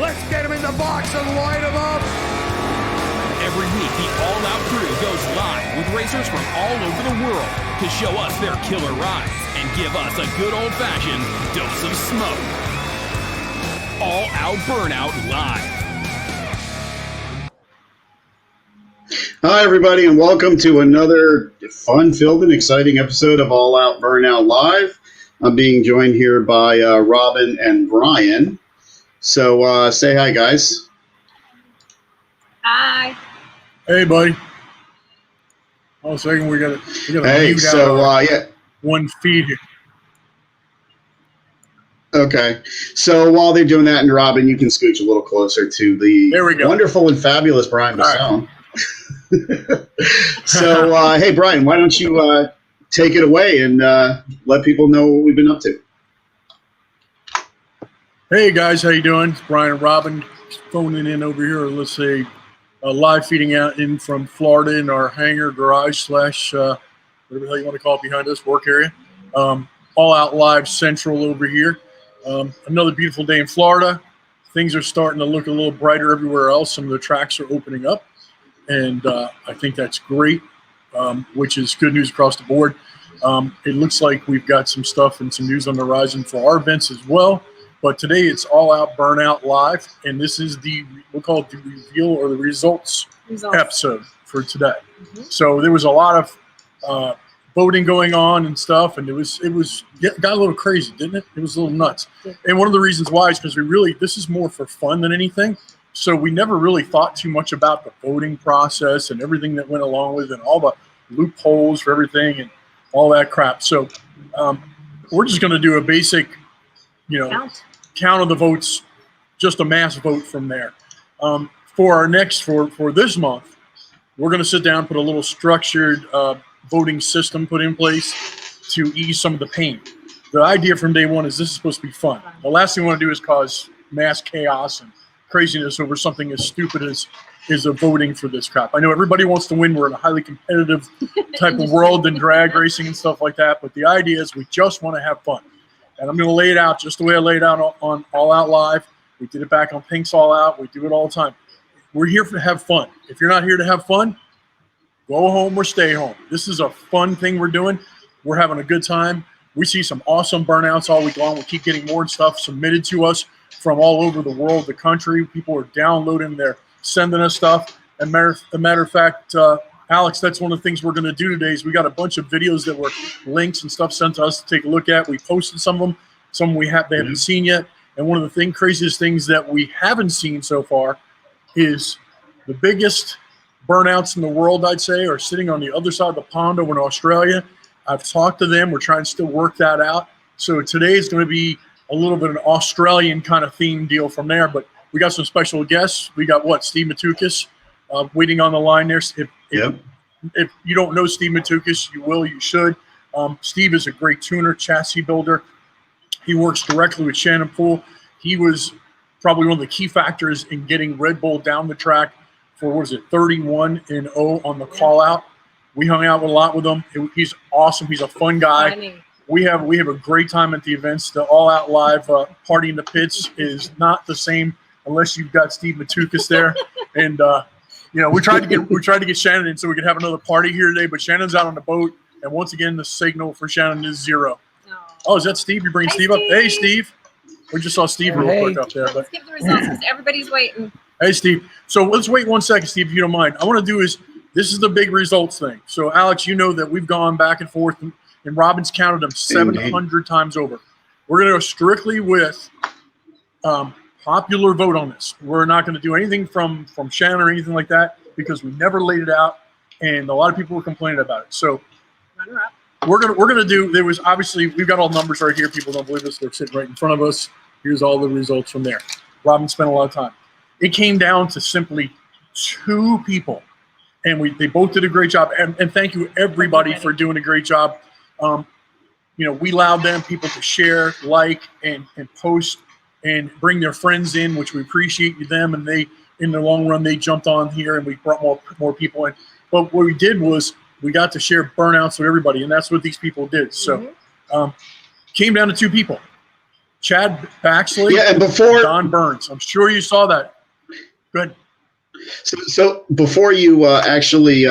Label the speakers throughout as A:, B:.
A: Let's get him in the box and light him up.
B: Every week, the All Out crew goes live with racers from all over the world to show us their killer rides and give us a good old-fashioned dose of smoke. All Out Burnout Live.
C: Hi, everybody, and welcome to another fun-filled and exciting episode of All Out Burnout Live. I'm being joined here by Robin and Brian. So say hi, guys.
D: Hi.
E: Hey, buddy. Oh, second, we got
C: Hey,
E: mute
C: so
E: out
C: yeah.
E: one feed here.
C: Okay, so while they're doing that, and Robin, you can scooch a little closer to the
E: There we go.
C: wonderful and fabulous Brian Basone. Right. So, hey, Brian, why don't you take it away and let people know what we've been up to?
E: Hey, guys, how you doing? It's Brian and Robin phoning in over here, or let's say live feeding out in from Florida in our hangar garage slash whatever the hell you want to call it behind us, work area. All Out Live Central over here. Another beautiful day in Florida. Things are starting to look a little brighter everywhere else. Some of the tracks are opening up, and I think that's great, which is good news across the board. It looks like we've got some stuff and some news on the horizon for our events as well. But today it's All Out Burnout Live, and this is we'll call it the reveal or the results. Episode for today. Mm-hmm. So there was a lot of voting going on and stuff, and it got a little crazy, didn't it? It was a little nuts. Yeah. And one of the reasons why is because this is more for fun than anything. So we never really thought too much about the voting process and everything that went along with it and all the loopholes for everything and all that crap. So we're just going to do a basic, count of the votes, just a mass vote from there. For our next, for this month, we're going to sit down, put a little structured voting system put in place to ease some of the pain. The idea from day one is this is supposed to be fun. The last thing we want to do is cause mass chaos and craziness over something as stupid as a voting for this crap. I know everybody wants to win. We're in a highly competitive type of world and drag racing and stuff like that. But the idea is we just want to have fun. And I'm going to lay it out just the way I laid out on All Out Live. We did it back on Pink's All Out. We do it all the time. We're here to have fun. If you're not here to have fun, go home or stay home. This is a fun thing we're doing. We're having a good time. We see some awesome burnouts all week long. We keep getting more stuff submitted to us from all over the world, the country. People are downloading, they're sending us stuff. As a matter of fact, Alex, that's one of the things we're going to do today is we got a bunch of videos that were links and stuff sent to us to take a look at. We posted some of them. Some they haven't seen yet. And one of the craziest things that we haven't seen so far is the biggest burnouts in the world, I'd say, are sitting on the other side of the pond over in Australia. I've talked to them. We're trying to still work that out. So today is going to be a little bit of an Australian kind of theme deal from there. But we got some special guests. We got Steve Matukas waiting on the line there. If you don't know Steve Matukas, you should. Steve is a great tuner, chassis builder. He works directly with Shannon Poole. He was probably one of the key factors in getting Red Bull down the track for, 31-0 on the call out. We hung out a lot with him. He's awesome. He's a fun guy. Funny. We have a great time at the events. The All Out Live party in the pits is not the same unless you've got Steve Matukas there. And we tried to get Shannon in so we could have another party here today, but Shannon's out on the boat, and once again the signal for Shannon is 0. Oh, is that Steve? You bringing Steve up? Hey, Steve. We just saw Steve real quick up there.
D: Let's give the results because everybody's waiting.
E: Hey, Steve. So let's wait 1 second, Steve, if you don't mind. I want to do this is the big results thing. So, Alex, you know that we've gone back and forth, and Robin's counted them 700 times over. We're going to go strictly with popular vote on this. We're not going to do anything from Shannon or anything like that because we never laid it out, and a lot of people were complaining about it. So we're gonna do. There was obviously we've got all numbers right here. People don't believe us; they're sitting right in front of us. Here's all the results from there. Robin spent a lot of time. It came down to simply 2 people, and they both did a great job. And thank you everybody for doing a great job. We allowed people to share, like, and post and bring their friends in, which we appreciate them. And they, in the long run, they jumped on here and we brought more people in. But what we did was we got to share burnouts with everybody, and that's what these people did. So came down to 2 people. Chad Baxley,
C: Yeah, and before
E: Don Burns. I'm sure you saw that. Good.
C: So before you actually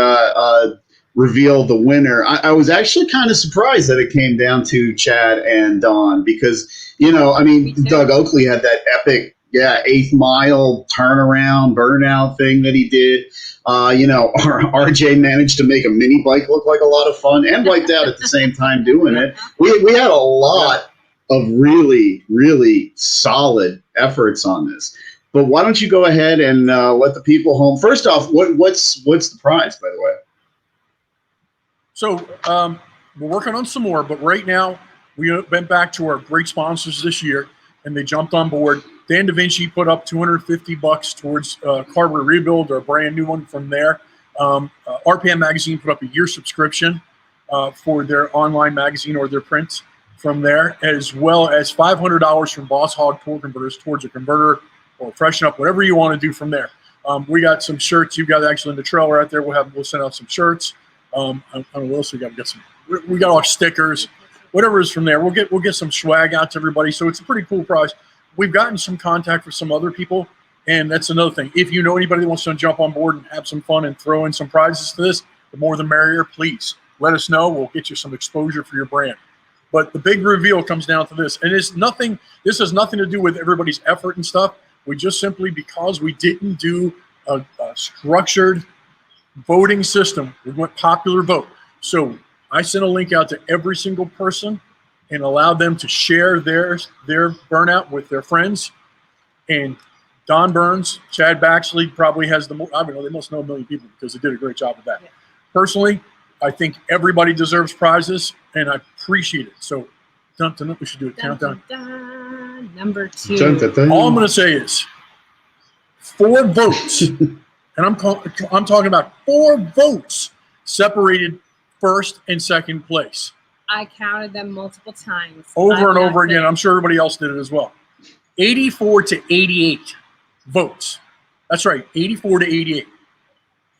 C: reveal the winner, I was actually kind of surprised that it came down to Chad and Don because, I mean, Doug Oakley had that epic, 8th mile turnaround burnout thing that he did. RJ managed to make a mini bike look like a lot of fun and wiped out at the same time doing it. We had a lot of really, really solid efforts on this. But why don't you go ahead and let the people home? First off, what's the prize, by the way?
E: So we're working on some more, but right now we went back to our great sponsors this year, and they jumped on board. Dan Da Vinci put up $250 towards Carburetor Rebuild, our brand new one from there. RPM Magazine put up a year subscription for their online magazine or their print from there, as well as $500 from Boss Hog Tool Converters towards a converter or freshen up, whatever you want to do from there. We got some shirts. You've got actually in the trailer out there. We'll send out some shirts. I don't know what else we got to get some. We got our stickers, whatever is from there. We'll get some swag out to everybody. So it's a pretty cool prize. We've gotten some contact with some other people, and that's another thing. If you know anybody that wants to jump on board and have some fun and throw in some prizes to this, the more the merrier. Please let us know. We'll get you some exposure for your brand. But the big reveal comes down to this, and it's nothing. This has nothing to do with everybody's effort and stuff. We just simply, because we didn't do a structured voting system, we went popular vote. So I sent a link out to every single person and allowed them to share their burnout with their friends. And Don Burns, Chad Baxley probably has the most. I don't know, they must know a million people because they did a great job of that. Yeah. Personally, I think everybody deserves prizes, and I appreciate it. So we should do a countdown.
D: Number 2.
E: All I'm going to say is 4 votes, and I'm talking about 4 votes separated first and second place.
D: I counted them multiple times.
E: Over and over again. I'm sure everybody else did it as well. 84 to 88 votes. That's right, 84 to 88.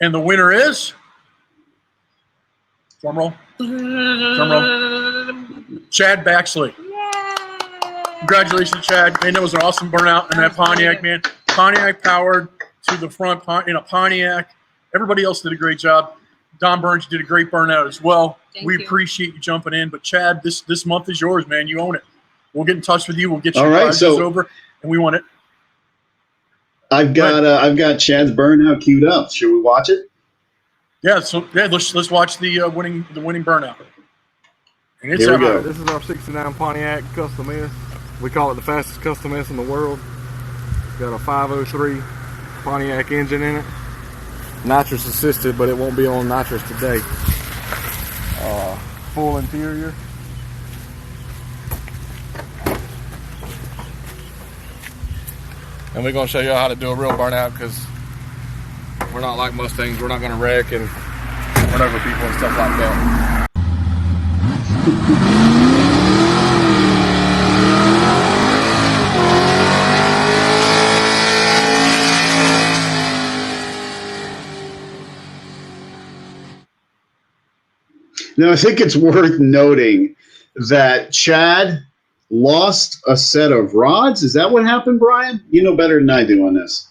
E: And the winner is, drum roll, Chad Baxley. Congratulations, Chad. Man, that was an awesome burnout in that Pontiac, man. Pontiac powered to the front in a Pontiac. Everybody else did a great job. Don Burns did a great burnout as well. We appreciate you jumping in. But, Chad, this month is yours, man. You own it. We'll get in touch with you. We'll get your prizes over, and we want it.
C: I've got Chad's burnout queued up. Should we watch it?
E: Yeah. So let's watch the winning burnout. And it's
C: Here we go.
A: This is our 69 Pontiac Custom S. We call it the fastest Custom S in the world. Got a 503 Pontiac engine in it. Nitrous assisted, but it won't be on nitrous today. Full interior. And we're going to show you how to do a real burnout because we're not like Mustangs. We're not going to wreck and run over people and stuff like that.
C: Now, I think it's worth noting that Chad lost a set of rods. Is that what happened, Brian? You know better than I do on this.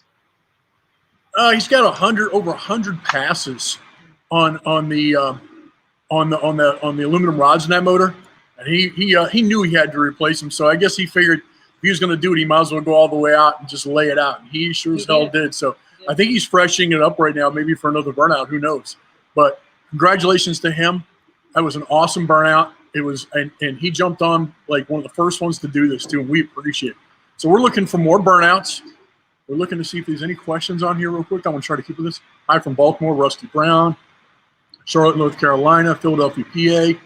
E: He's got over 100 passes on the aluminum rods in that motor, and he knew he had to replace them. So I guess he figured if he was going to do it, he might as well go all the way out and just lay it out. And he sure as hell did. So I think he's freshening it up right now, maybe for another burnout. Who knows? But congratulations to him. That was an awesome burnout. It was, and he jumped on like one of the first ones to do this too, and we appreciate it. So we're looking for more burnouts. We're looking to see if there's any questions on here real quick. I'm going to try to keep with this. Hi from Baltimore, Rusty Brown, Charlotte, North Carolina, Philadelphia,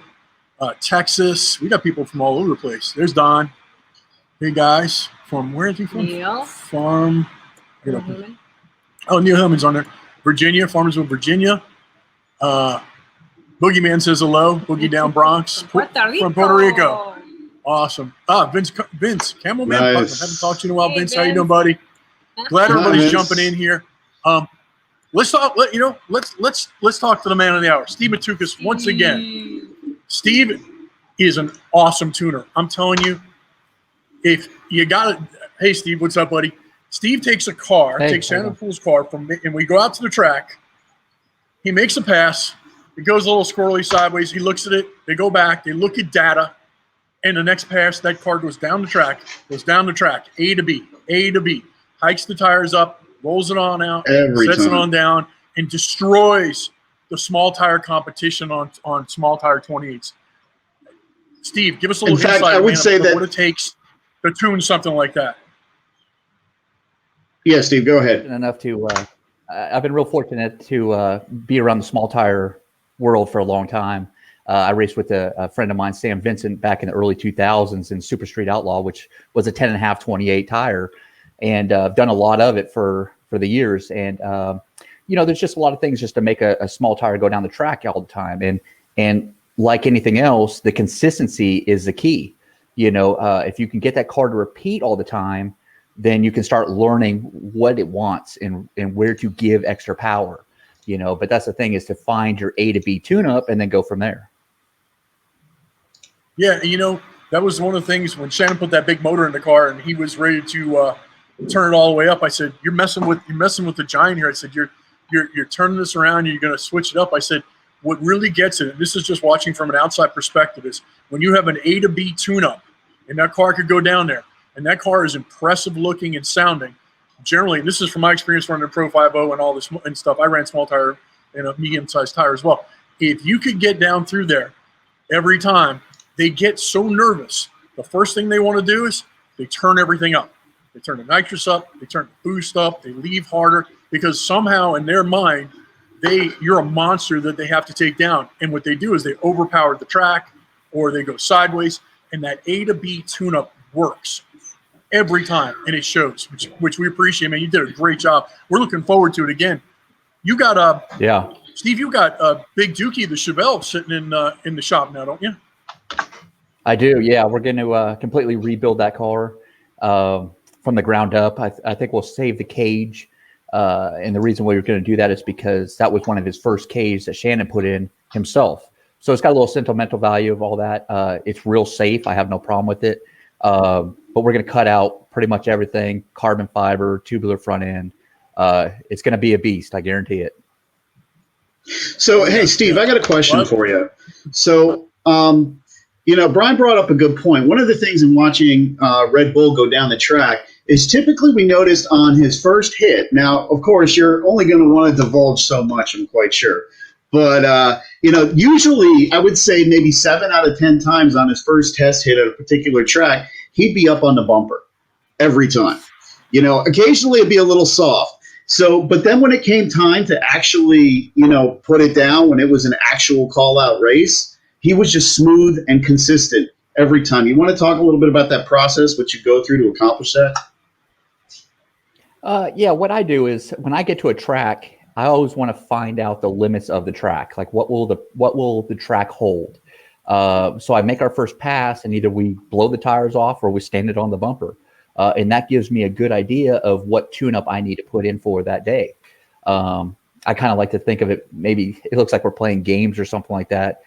E: PA, Texas. We got people from all over the place. There's Don. Hey, guys. From where is he from?
D: Neil.
E: From.
D: Neil Hillman.
E: Oh, Neil Hillman's on there. Virginia, Farmersville, Virginia. Boogeyman says hello. Boogie down Bronx. From Puerto Rico. Awesome. Vince Camelman.
C: Nice.
E: I haven't talked to you in a while. Hey, Vince, how you doing, buddy? Glad everybody's jumping in here. Let's talk. Let's talk to the man of the hour, Steve Matukas, once again. Steve is an awesome tuner. I'm telling you, if you got it, hey, Steve, what's up, buddy? Steve takes a car,
F: Hey,
E: takes Shannon Pool's car and we go out to the track. He makes a pass. It goes a little squirrely sideways. He looks at it. They go back. They look at data. And the next pass, that car goes down the track, A to B, hikes the tires up, rolls it on out, sets it on down, and destroys the small tire competition on small tire 28s. Steve, give us a little insight,
C: I would say that
E: what it takes to tune something like that.
C: Yeah, Steve, go ahead.
F: I've been real fortunate to be around the small tire world for a long time. I raced with a friend of mine, Sam Vincent, back in the early 2000s in Super Street Outlaw, which was a 10.5 28 tire, and I've done a lot of it for the years. And there's just a lot of things just to make a small tire go down the track all the time. And like anything else, the consistency is the key. If you can get that car to repeat all the time, then you can start learning what it wants and where to give extra power. But that's the thing, is to find your A to B tune-up and then go from there.
E: Yeah, that was one of the things when Shannon put that big motor in the car and he was ready to turn it all the way up. I said, "You're messing with the giant here." I said, "You're turning this around. You're going to switch it up." I said, "What really gets it, and this is just watching from an outside perspective, is when you have an A to B tune-up, and that car could go down there, and that car is impressive looking and sounding." Generally, this is from my experience running a Pro 5.0 and all this and stuff. I ran small tire and a medium-sized tire as well. If you could get down through there every time, they get so nervous. The first thing they want to do is they turn everything up. They turn the nitrous up. They turn the boost up. They leave harder because somehow in their mind, you're a monster that they have to take down. And what they do is they overpower the track or they go sideways. And that A to B tune-up works every time, and it shows, which we appreciate, man. You did a great job. We're looking forward to it again. You got Steve, you got a big Dookie, the Chevelle, sitting in the shop now, don't you?
F: I do, yeah. We're going to completely rebuild that car from the ground up. I think we'll save the cage, and the reason why we're going to do that is because that was one of his first cages that Shannon put in himself. So it's got a little sentimental value of all that. It's real safe. I have no problem with it. But we're going to cut out pretty much everything, carbon fiber, tubular front end. It's going to be a beast. I guarantee it.
C: So, hey, Steve, I got a question for you. So, Brian brought up a good point. One of the things in watching Red Bull go down the track is typically we noticed on his first hit. Now, of course, you're only going to want to divulge so much, I'm quite sure. But, usually I would say maybe 7 out of 10 times on his first test hit at a particular track, he'd be up on the bumper every time. Occasionally it'd be a little soft. So, but then when it came time to actually, put it down, when it was an actual call-out race, he was just smooth and consistent every time. You want to talk a little bit about that process, what you go through to accomplish that?
F: Yeah, what I do is when I get to a track, I always want to find out the limits of the track. Like what will the track hold? So I make our first pass and either we blow the tires off or we stand it on the bumper. And that gives me a good idea of what tune-up I need to put in for that day. I kind of like to think of it, maybe it looks like we're playing games or something like that,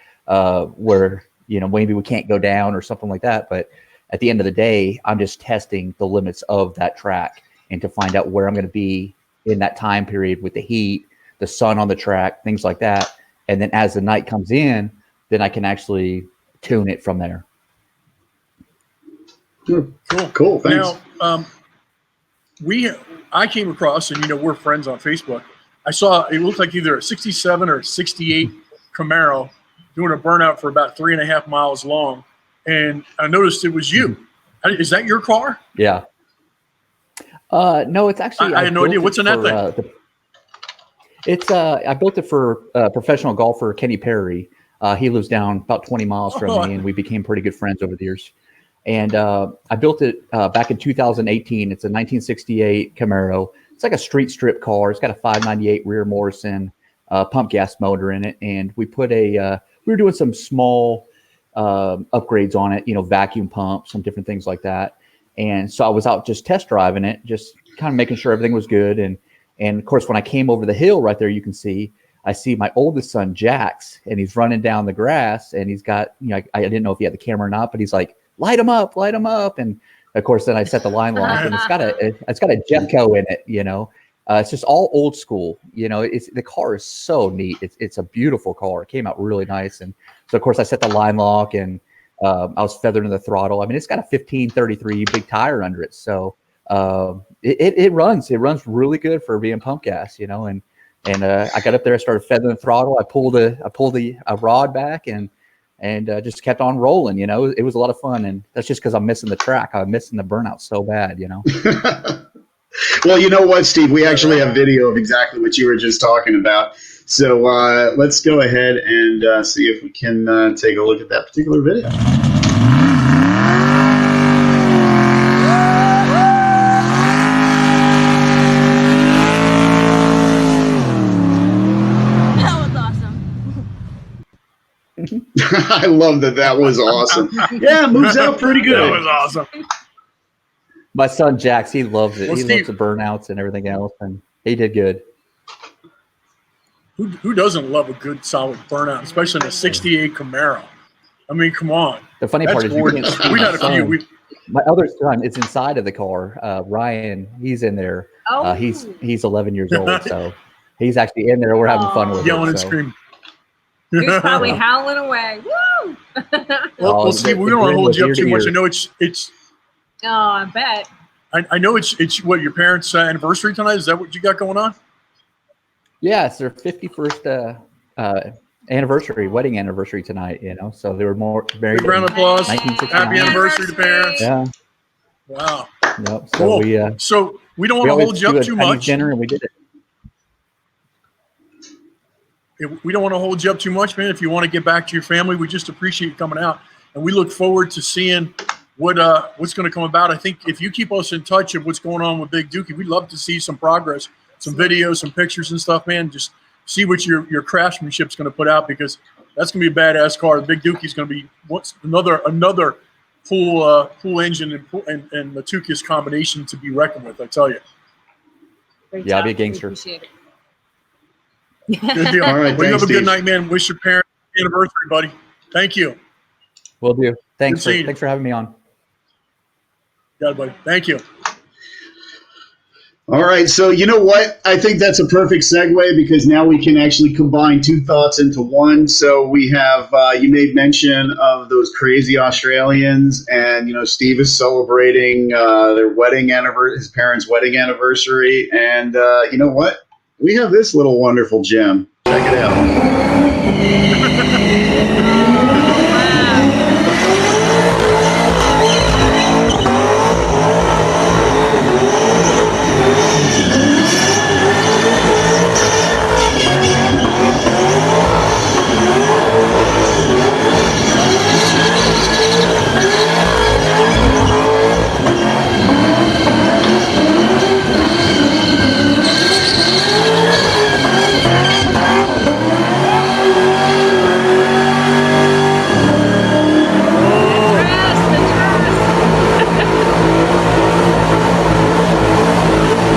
F: where, maybe we can't go down or something like that. But at the end of the day, I'm just testing the limits of that track and to find out where I'm going to be in that time period with the heat, the sun on the track, things like that. And then as the night comes in, then I can actually tune it from there.
C: Cool. Thanks.
E: Now, I came across, and we're friends on Facebook. I saw it looked like either a 67 or a 68 Camaro doing a burnout for about 3.5 miles long, and I noticed it was you. Is that your car?
F: Yeah. No, it's actually.
E: I had no idea. What's in that thing?
F: I built it for professional golfer Kenny Perry. He lives down about 20 miles from me, and we became pretty good friends over the years. And I built it back in 2018. It's a 1968 Camaro. It's like a street strip car. It's got a 598 rear Morrison pump gas motor in it. And we put we were doing some small upgrades on it, vacuum pumps, some different things like that. And so I was out just test driving it, just kind of making sure everything was good. And of course, when I came over the hill right there, you can see, I see my oldest son, Jax, and he's running down the grass and he's got, I didn't know if he had the camera or not, but he's like, light him up. And Of course, then I set the line lock, and it's got a Jeffco in it. It's just all old school. The car is so neat. It's a beautiful car. It came out really nice, and so of course I set the line lock, and I was feathered in the throttle. I mean, it's got a 1533 big tire under it, so it runs really good for being pump gas. And I got up there, I started feathering the throttle. I pulled a rod back and just kept on rolling. It was a lot of fun, and that's just because I'm missing the track. I'm missing the burnout so bad.
C: Well, you know what, Steve? We actually have video of exactly what you were just talking about. So let's go ahead and see if we can take a look at that particular video. I love that. That was awesome. Yeah, moves out pretty good.
E: That was awesome.
F: My son Jax, he loves it.
E: Well,
F: he
E: Steve,
F: loves the burnouts and everything else, and he did good.
E: Who doesn't love a good solid burnout, especially in a '68 Camaro? I mean, come on.
F: The funny part is you can't see
E: we
F: my
E: had a
F: son.
E: few.
F: My other son is inside of the car. Ryan, he's in there.
D: Oh.
F: He's 11 years old, so he's actually in there. We're having fun with
E: yelling
F: it.
E: and
F: So.
E: screaming.
D: He was probably howling away. Woo!
E: Well, Steve, we don't want to hold you up too much. I know it's.
D: Oh, I bet.
E: I know it's what your parents' anniversary tonight. Is that what you got going on?
F: Yeah, it's their 51st wedding anniversary tonight. So they were married.
E: Big round of applause.
F: 1969.
E: Happy anniversary to parents.
F: Yeah.
E: Wow.
F: Yep. So
E: Cool. So we don't want to hold you up too much.
F: Dinner, and we did it.
E: We don't want to hold you up too much, man. If you want to get back to your family, we just appreciate you coming out, and we look forward to seeing what's going to come about. I think if you keep us in touch of what's going on with Big Dookie, we'd love to see some progress, some videos, some pictures and stuff, man. Just see what your craftsmanship's going to put out, because that's going to be a badass car. The Big Dookie's going to be another full engine and Matukas combination to be reckoned with. I tell you.
D: Great
F: Yeah, I'll
D: job.
F: be a gangster.
D: We appreciate it.
E: Good deal.
C: All right,
E: well, you have
C: thanks,
E: a good
C: Steve.
E: night, man. Wish your parents happy anniversary, buddy. Thank you.
F: Will do. Thanks
E: Good seeing you.
F: for having me on.
E: Got it, buddy. Thank you.
C: All right, so you know what? I think that's a perfect segue, because now we can actually combine two thoughts into one. So we have, you made mention of those crazy Australians, and, Steve is celebrating their wedding anniversary, his parents' wedding anniversary. And you know what? We have this little wonderful gem. Check it out.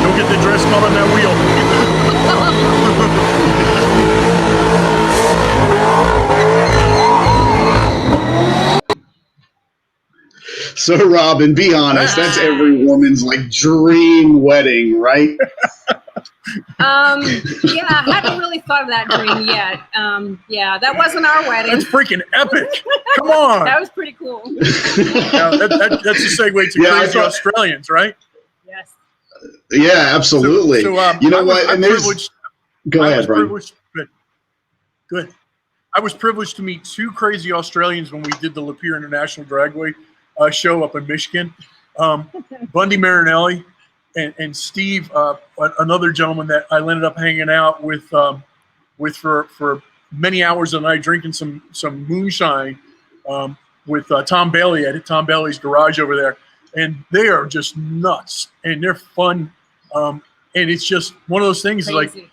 E: Don't get the dress caught on that wheel.
C: So, Robin, be honest. That's every woman's dream wedding, right?
D: Yeah, I haven't really thought of that dream yet. Yeah, that wasn't our wedding.
E: That's freaking epic. Come on.
D: That was pretty cool.
E: Now, that's a segue to
C: Yeah, I
E: crazy
C: thought-
E: Australians, right?
D: Yes.
C: Yeah, absolutely. You know what?
E: I'm
C: And there's.
E: privileged.
C: Go
E: I
C: ahead,
E: was
C: Brian.
E: privileged. Good. I was privileged to meet two crazy Australians when we did the Lapeer International Dragway show up in Michigan. Bundy Marinelli and Steve, another gentleman that I ended up hanging out with for many hours a night, drinking some moonshine with Tom Bailey at Tom Bailey's garage over there. And they are just nuts, and they're fun. And it's just one of those things
D: Crazy.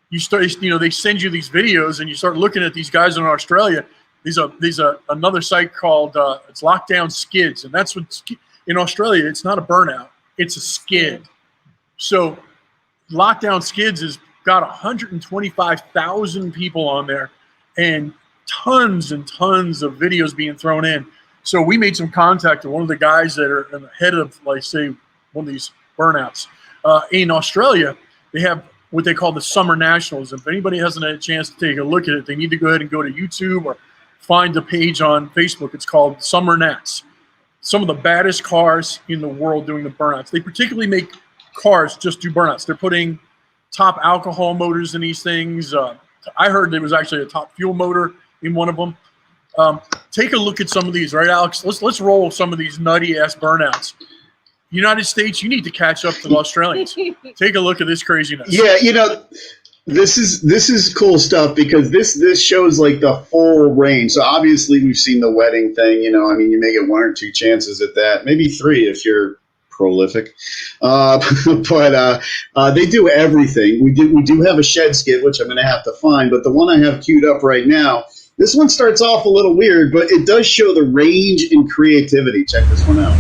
E: you start, they send you these videos and you start looking at these guys in Australia. There's another site called it's Lockdown Skids, and that's what in Australia. It's not a burnout; it's a skid. So Lockdown Skids has got 125,000 people on there, and tons of videos being thrown in. So we made some contact with one of the guys that are in the head of, like, say, one of these burnouts. In Australia, they have what they call the Summer Nationals. If anybody hasn't had a chance to take a look at it, they need to go ahead and go to YouTube or find the page on Facebook. It's called Summer Nats. Some of the baddest cars in the world doing the burnouts. They particularly make cars just do burnouts. They're putting top alcohol motors in these things. I heard there was actually a top fuel motor in one of them. Take a look at some of these, right, Alex? Let's roll some of these nutty ass burnouts. United States, you need to catch up to the Australians. Take a look at this craziness.
C: Yeah, this is cool stuff because this shows like the full range. So obviously we've seen the wedding thing. I mean, you may get 1 or 2 chances at that, maybe 3 if you're prolific. But they do everything. We do have a shed skid, which I'm going to have to find. But the one I have queued up right now, this one starts off a little weird, but it does show the range and creativity. Check this one out.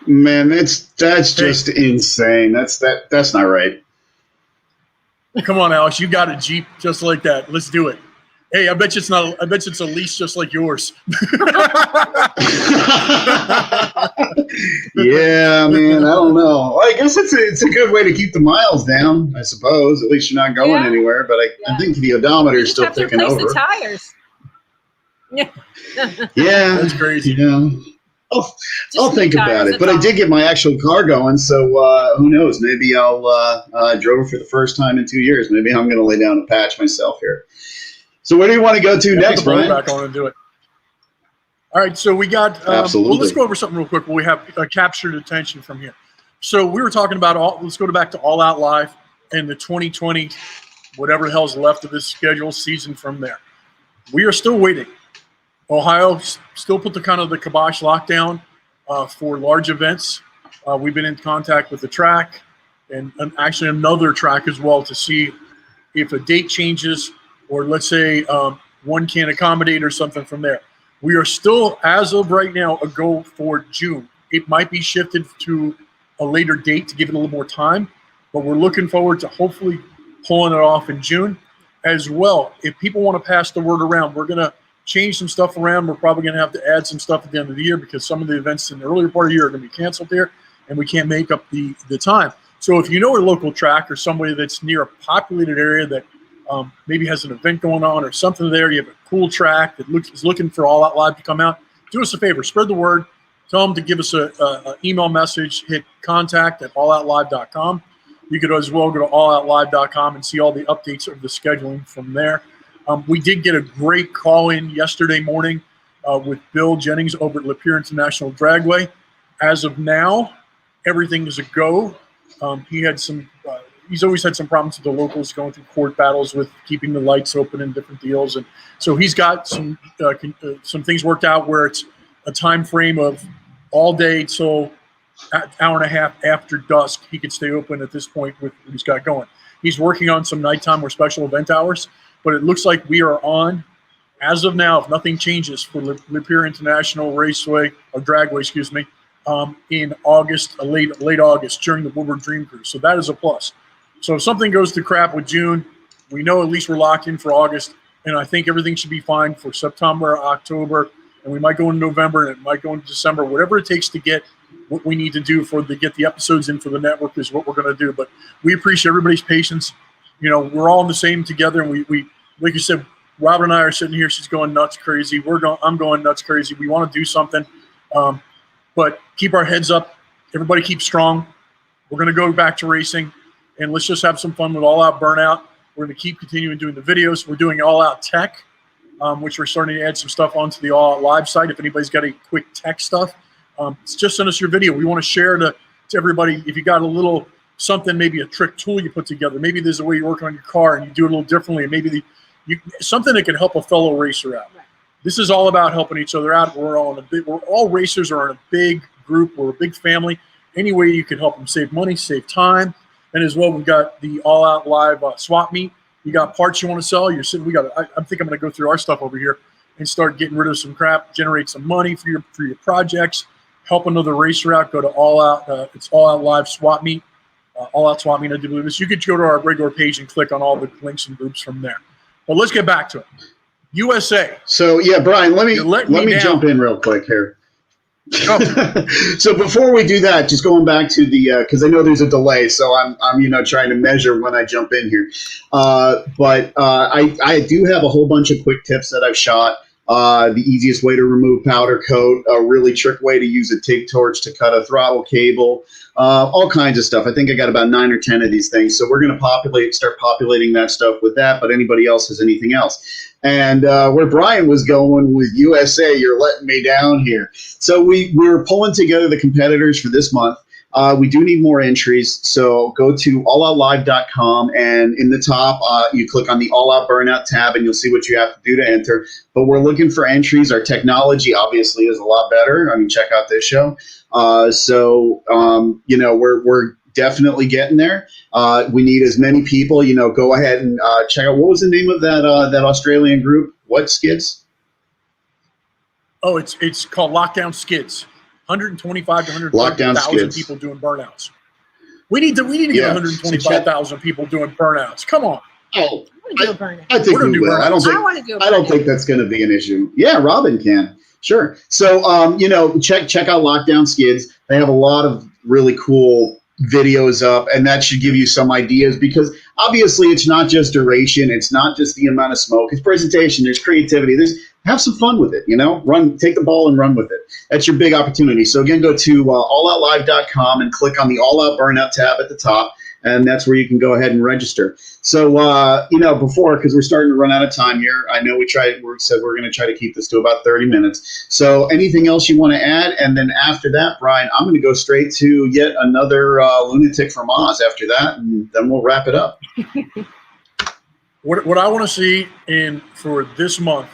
C: Man, that's just insane. That's not right.
E: Come on, Alex, you got a Jeep just like that. Let's do it. Hey, I bet you it's not. I bet you it's a lease just like yours.
C: Yeah, man. I don't know. Well, I guess it's a good way to keep the miles down. I suppose. At least you're not going anywhere. But I think the odometer is still ticking over.
D: The tires.
C: Yeah,
E: that's crazy.
C: Yeah. I'll think about it. But I did get my actual car going, so who knows? Maybe I'll drove for the first time in 2 years. Maybe I'm going to lay down a patch myself here. So where do you want to go to next, Brian?
E: Back on and do it. All right, so we got
C: absolutely.
E: Well, let's go over something real quick. We have captured attention from here. So we were talking about let's go back to All Out Live and the 2020, whatever the hell's left of this schedule season from there. We are still waiting. Ohio still put the kibosh lockdown for large events. We've been in contact with the track and actually another track as well to see if a date changes or let's say one can't accommodate or something from there. We are still, as of right now, a go for June. It might be shifted to a later date to give it a little more time, but we're looking forward to hopefully pulling it off in June as well. If people want to pass the word around, we're going to change some stuff around. We're probably going to have to add some stuff at the end of the year because some of the events in the earlier part of the year are going to be canceled there, and we can't make up the time. So if you know a local track or somebody that's near a populated area that maybe has an event going on or something there, you have a cool track that is looking for All Out Live to come out, do us a favor, spread the word. Tell them to give us an email message, hit contact@alloutlive.com. You could as well go to alloutlive.com and see all the updates of the scheduling from there. We did get a great call in yesterday morning with Bill Jennings over at Lapeer International Dragway. As of now, everything is a go. He had some. He's always had some problems with the locals going through court battles with keeping the lights open and different deals, and so he's got some things worked out where it's a time frame of all day till hour and a half after dusk. He could stay open at this point with what he's got going. He's working on some nighttime or special event hours, but it looks like we are on, as of now, if nothing changes, for Lapeer International Raceway, or Dragway, excuse me, in August, late August, during the Woodward Dream Cruise. So that is a plus. So if something goes to crap with June, we know at least we're locked in for August, and I think everything should be fine for September, October, and we might go in November, and it might go in December. Whatever it takes to get what we need to do to get the episodes in for the network is what we're going to do. But we appreciate everybody's patience. You know, we're all in the same together, and we like you said, Robin and I are sitting here. She's going nuts crazy. I'm going nuts crazy. We want to do something, but keep our heads up. Everybody keep strong. We're going to go back to racing, and let's just have some fun with All Out Burnout. We're going to keep continuing doing the videos. We're doing All Out Tech, which we're starting to add some stuff onto the All Out Live site. If anybody's got any quick tech stuff, just send us your video. We want to share to everybody. If you got a little something, maybe a trick tool you put together, maybe there's a way you're working on your car and you do it a little differently, and maybe something that can help a fellow racer out. Right. This is all about helping each other out. We're all racers are in a big group. We're a big family. Any way you can help them save money, save time, and as well, we've got the All Out Live swap meet. You got parts you want to sell. You're sitting. I think I'm going to go through our stuff over here and start getting rid of some crap, generate some money for your projects. Help another racer out. Go to All Out. It's All Out Live swap meet. All Out swap meet. I do believe this. You could go to our regular page and click on all the links and groups from there. But let's get back to it. USA.
C: So yeah, Brian, let me jump in real quick here. Oh. So before we do that, just going back to the because I know there's a delay, so I'm trying to measure when I jump in here. But I do have a whole bunch of quick tips that I've shot. The easiest way to remove powder coat, a really trick way to use a TIG torch to cut a throttle cable, all kinds of stuff. I think I got about 9 or 10 of these things. So we're going to start populating that stuff with that, but anybody else has anything else. And where Brian was going with USA, you're letting me down here. So we're pulling together the competitors for this month. We do need more entries, so go to alloutlive.com, and in the top, you click on the All Out Burnout tab, and you'll see what you have to do to enter. But we're looking for entries. Our technology, obviously, is a lot better. I mean, check out this show. We're definitely getting there. We need as many people. Go ahead and check out. What was the name of that Australian group? What Skids?
E: Oh, it's called Lockdown Skids. 125 to 130,000 people doing burnouts. We need to get 125,000 people doing burnouts. Come on.
C: Oh,
D: I
C: think we will. I don't think that's going to be an issue. Yeah, Robin can. Sure. So, check out Lockdown Skids. They have a lot of really cool videos up, and that should give you some ideas, because obviously it's not just duration, it's not just the amount of smoke, it's presentation, there's creativity, have some fun with it, take the ball and run with it. That's your big opportunity. So again, go to alloutlive.com and click on the All Out Burnout tab at the top, and that's where you can go ahead and register. So, before, because we're starting to run out of time here, I know we said we're going to try to keep this to about 30 minutes. So anything else you want to add? And then after that, Brian, I'm going to go straight to yet another lunatic from Oz after that, and then we'll wrap it up.
E: What I want to see for this month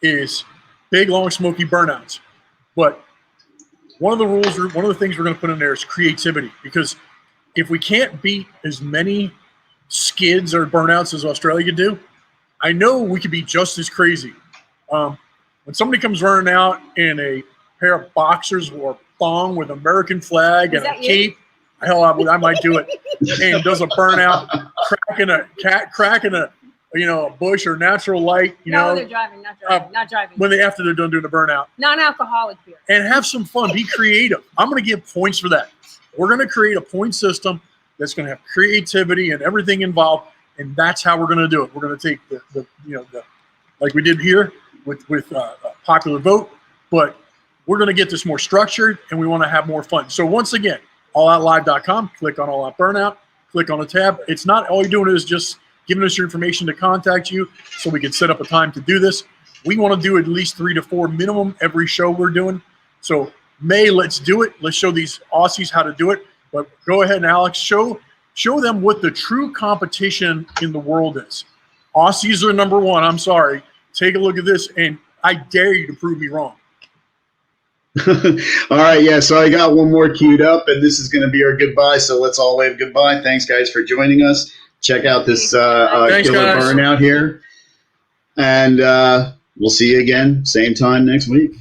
E: is big, long, smoky burnouts. But one of the things we're going to put in there is creativity, because if we can't beat as many skids or burnouts as Australia do, I know we could be just as crazy. When somebody comes running out in a pair of boxers or thong with American flag and a cape, hell, I might do it, and does a burnout, cracking a bush or natural light.
D: They're driving, not driving.
E: After they're done doing a burnout.
D: Non-alcoholic beer.
E: And have some fun. Be creative. I'm going to give points for that. We're going to create a point system that's going to have creativity and everything involved, and that's how we're going to do it. We're going to take the like we did here with popular vote, but we're going to get this more structured, and we want to have more fun. So once again, alloutlive.com, click on All Out Burnout, click on the tab. It's not all you're doing is just giving us your information to contact you so we can set up a time to do this. We want to do at least 3 to 4 minimum every show we're doing. So let's do it. Let's show these Aussies how to do it. But go ahead and Alex, show them what the true competition in the world is. Aussies are number one. I'm sorry. Take a look at this, and I dare you to prove me wrong.
C: All right, yeah. So I got one more queued up, and this is going to be our goodbye. So let's all wave goodbye. Thanks, guys, for joining us. Check out this
E: Thanks,
C: killer
E: guys.
C: Burnout here, and we'll see you again same time next week.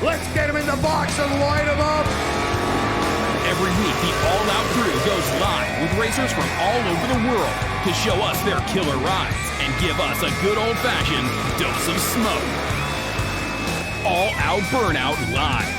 G: Let's get him in the box and light him up.
B: Every week, the All Out crew goes live with racers from all over the world to show us their killer rides and give us a good old-fashioned dose of smoke. All Out Burnout Live.